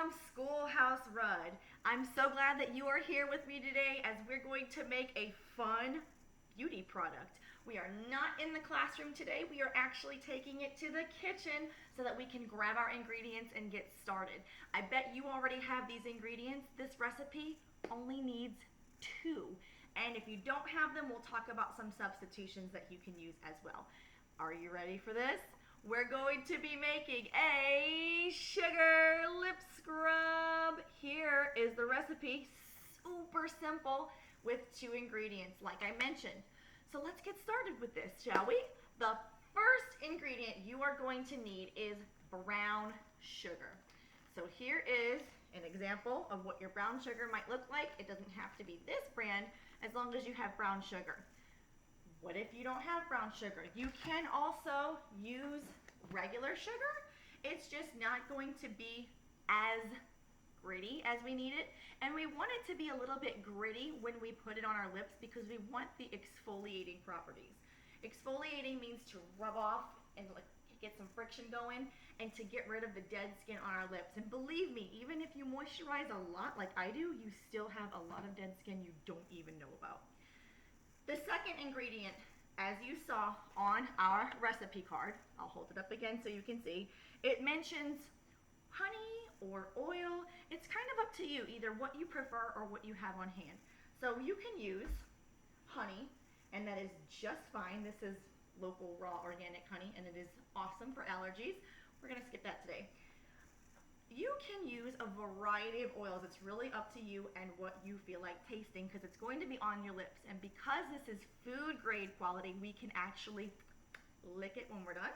from Schoolhouse Rud. I'm so glad that you are here with me today as we're going to make a fun beauty product. We are not in the classroom today. We are actually taking it to the kitchen so that we can grab our ingredients and get started. I bet you already have these ingredients. This recipe only needs 2. And if you don't have them, we'll talk about some substitutions that you can use as well. Are you ready for this? We're going to be making a sugar lip scrub. Here is the recipe, super simple with 2 ingredients like I mentioned. So let's get started with this, shall we? The first ingredient you are going to need is brown sugar. So here is an example of what your brown sugar might look like. It doesn't have to be this brand as long as you have brown sugar. What if you don't have brown sugar? You can also use regular sugar. It's just not going to be as gritty as we need it. And we want it to be a little bit gritty when we put it on our lips because we want the exfoliating properties. Exfoliating means to rub off and get some friction going and to get rid of the dead skin on our lips. And believe me, even if you moisturize a lot like I do, you still have a lot of dead skin you don't even know about. The second ingredient, as you saw on our recipe card, I'll hold it up again so you can see, it mentions honey or oil. It's kind of up to you, either what you prefer or what you have on hand. So you can use honey, and that is just fine. This is local raw organic honey, and it is awesome for allergies. We're gonna skip that today. You can use a variety of oils. It's really up to you and what you feel like tasting because it's going to be on your lips. And because this is food grade quality, we can actually lick it when we're done.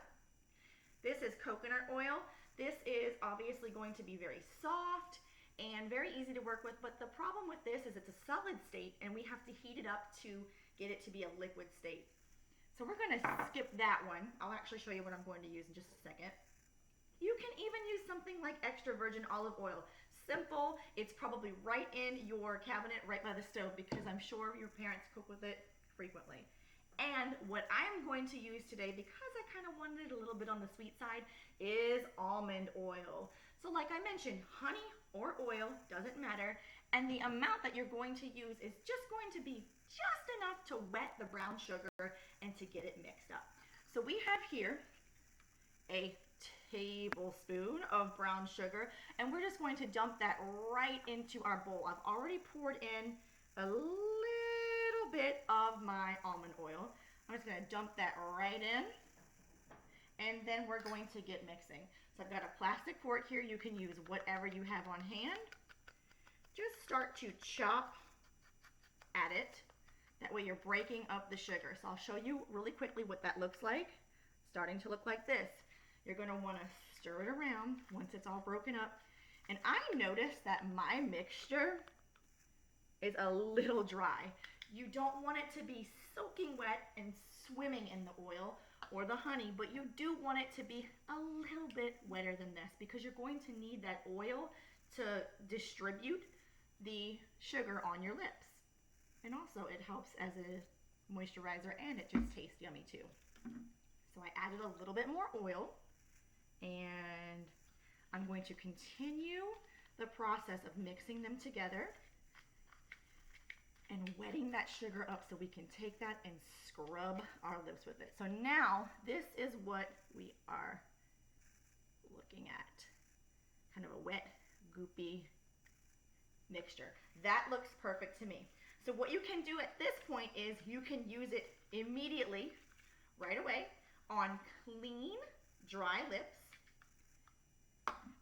This is coconut oil. This is obviously going to be very soft and very easy to work with, but the problem with this is it's a solid state and we have to heat it up to get it to be a liquid state. So we're gonna skip that one. I'll actually show you what I'm going to use in just a second. You can even use something like extra virgin olive oil. Simple, it's probably right in your cabinet, right by the stove, because I'm sure your parents cook with it frequently. And what I'm going to use today, because I kind of wanted it a little bit on the sweet side, is almond oil. So like I mentioned, honey or oil, doesn't matter. And the amount that you're going to use is just going to be just enough to wet the brown sugar and to get it mixed up. So we have here a tablespoon of brown sugar, and we're just going to dump that right into our bowl. I've already poured in a little bit of my almond oil. I'm just going to dump that right in, and then we're going to get mixing. So I've got a plastic fork here. You can use whatever you have on hand. Just start to chop at it. That way you're breaking up the sugar. So I'll show you really quickly what that looks like. Starting to look like this. You're going to want to stir it around once it's all broken up. And I noticed that my mixture is a little dry. You don't want it to be soaking wet and swimming in the oil or the honey, but you do want it to be a little bit wetter than this because you're going to need that oil to distribute the sugar on your lips. And also it helps as a moisturizer and it just tastes yummy too. So I added a little bit more oil and I'm going to continue the process of mixing them together and wetting that sugar up so we can take that and scrub our lips with it. So now this is what we are looking at. Kind of a wet, goopy mixture. That looks perfect to me. So what you can do at this point is you can use it immediately, right away, on clean, dry lips,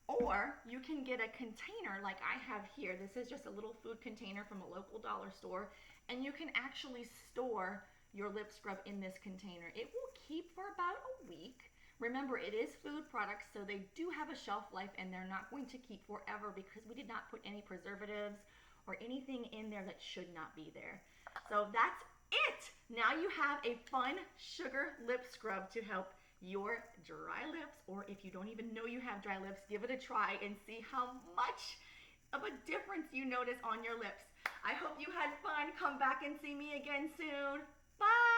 or you can get a container like I have here. This is just a little food container from a local dollar store, and you can actually store your lip scrub in this container. It will keep for about a week. Remember, it is food products, so they do have a shelf life, and they're not going to keep forever because we did not put any preservatives or anything in there that should not be there. So that's it. Now you have a fun sugar lip scrub to help your dry lips, or if you don't even know you have dry lips, give it a try and see how much of a difference you notice on your lips. I hope you had fun. Come back and see me again soon. Bye.